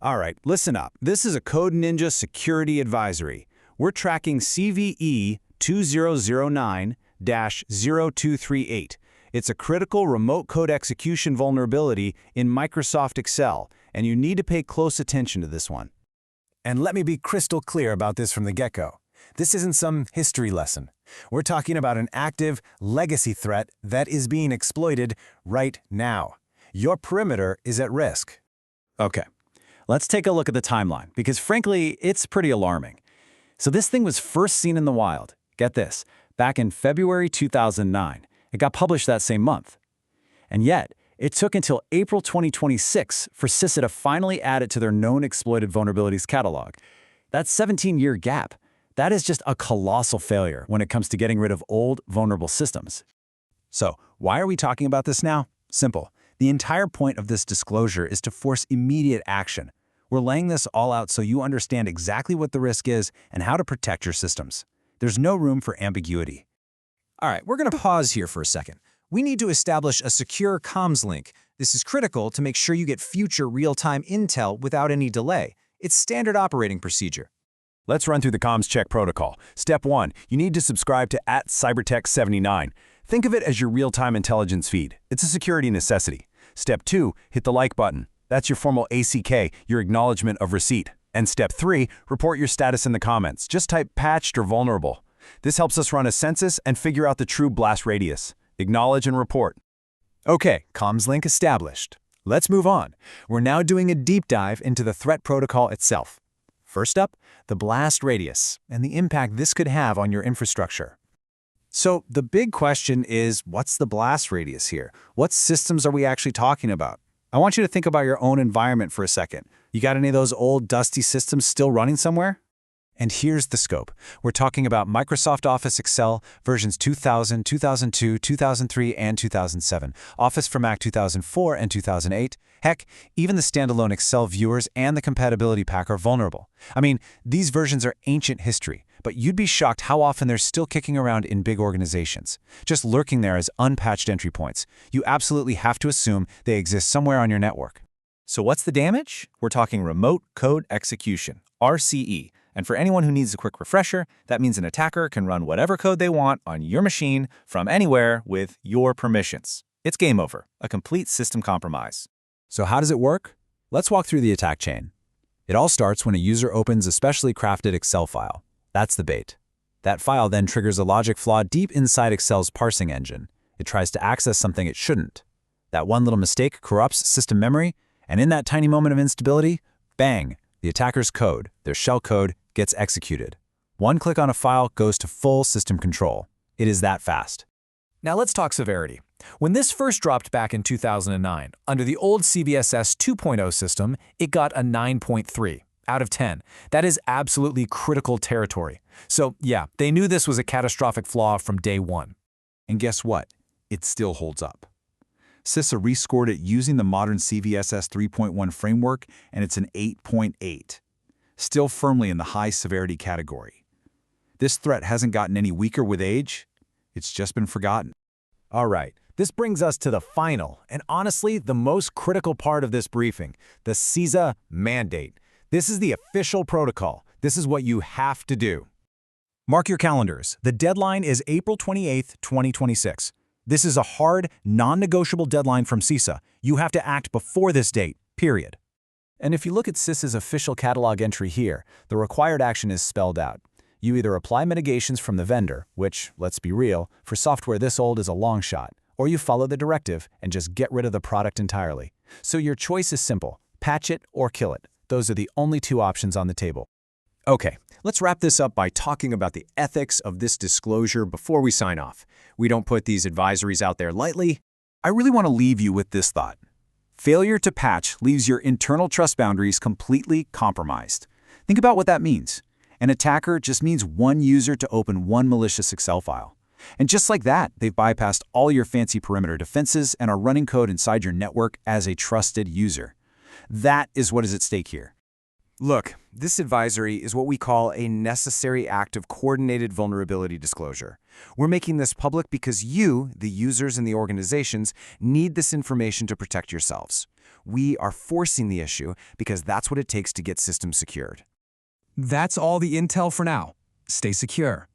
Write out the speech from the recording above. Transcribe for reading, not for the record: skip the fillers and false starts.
All right, listen up. This is a Code Ninja security advisory. We're tracking CVE-2009-0238. It's a critical remote code execution vulnerability in Microsoft Excel, and you need to pay close attention to this one. And let me be crystal clear about this from the get-go. This isn't some history lesson. We're talking about an active legacy threat that is being exploited right now. Your perimeter is at risk. Okay, let's take a look at the timeline, because frankly, it's pretty alarming. So this thing was first seen in the wild, get this, back in February 2009. It got published that same month. And yet, it took until April 2026 for CISA to finally add it to their Known Exploited Vulnerabilities catalog. That 17-year gap, that is just a colossal failure when it comes to getting rid of old, vulnerable systems. So, why are we talking about this now? Simple. The entire point of this disclosure is to force immediate action. We're laying this all out so you understand exactly what the risk is and how to protect your systems. There's no room for ambiguity. All right, we're going to pause here for a second. We need to establish a secure comms link. This is critical to make sure you get future real-time intel without any delay. It's standard operating procedure. Let's run through the comms check protocol. Step 1, you need to subscribe to @cybertech79. Think of it as your real-time intelligence feed. It's a security necessity. Step 2, hit the like button. That's your formal ACK, your acknowledgement of receipt. And Step 3, report your status in the comments. Just type patched or vulnerable. This helps us run a census and figure out the true blast radius. Acknowledge and report. Okay, comms link established. Let's move on. We're now doing a deep dive into the threat protocol itself. First up, the blast radius and the impact this could have on your infrastructure. So the big question is, what's the blast radius here? What systems are we actually talking about? I want you to think about your own environment for a second. You got any of those old dusty systems still running somewhere? And here's the scope. We're talking about Microsoft Office Excel versions 2000, 2002, 2003, and 2007, Office for Mac 2004 and 2008. Heck, even the standalone Excel viewers and the compatibility pack are vulnerable. I mean, these versions are ancient history, but you'd be shocked how often they're still kicking around in big organizations, just lurking there as unpatched entry points. You absolutely have to assume they exist somewhere on your network. So what's the damage? We're talking remote code execution, RCE. And for anyone who needs a quick refresher, that means an attacker can run whatever code they want on your machine from anywhere with your permissions. It's game over, a complete system compromise. So how does it work? Let's walk through the attack chain. It all starts when a user opens a specially crafted Excel file. That's the bait. That file then triggers a logic flaw deep inside Excel's parsing engine. It tries to access something it shouldn't. That one little mistake corrupts system memory, and in that tiny moment of instability, bang, the attacker's code, their shellcode, gets executed. One click on a file goes to full system control. It is that fast. Now let's talk severity. When this first dropped back in 2009, under the old CVSS 2.0 system, it got a 9.3 out of 10. That is absolutely critical territory. So yeah, they knew this was a catastrophic flaw from day one. And guess what? It still holds up. CISA rescored it using the modern CVSS 3.1 framework, and it's an 8.8. Still firmly in the high severity category. This threat hasn't gotten any weaker with age. It's just been forgotten. All right, this brings us to the final, and honestly, the most critical part of this briefing, the CISA mandate. This is the official protocol. This is what you have to do. Mark your calendars. The deadline is April 28th, 2026. This is a hard, non-negotiable deadline from CISA. You have to act before this date, period. And if you look at CISA's official catalog entry here, the required action is spelled out. You either apply mitigations from the vendor, which, let's be real, for software this old is a long shot, or you follow the directive and just get rid of the product entirely. So your choice is simple, patch it or kill it. Those are the only two options on the table. Okay, let's wrap this up by talking about the ethics of this disclosure before we sign off. We don't put these advisories out there lightly. I really want to leave you with this thought. Failure to patch leaves your internal trust boundaries completely compromised. Think about what that means. An attacker just needs one user to open one malicious Excel file. And just like that, they've bypassed all your fancy perimeter defenses and are running code inside your network as a trusted user. That is what is at stake here. Look, this advisory is what we call a necessary act of coordinated vulnerability disclosure. We're making this public because you, the users and the organizations, need this information to protect yourselves. We are forcing the issue because that's what it takes to get systems secured. That's all the intel for now. Stay secure.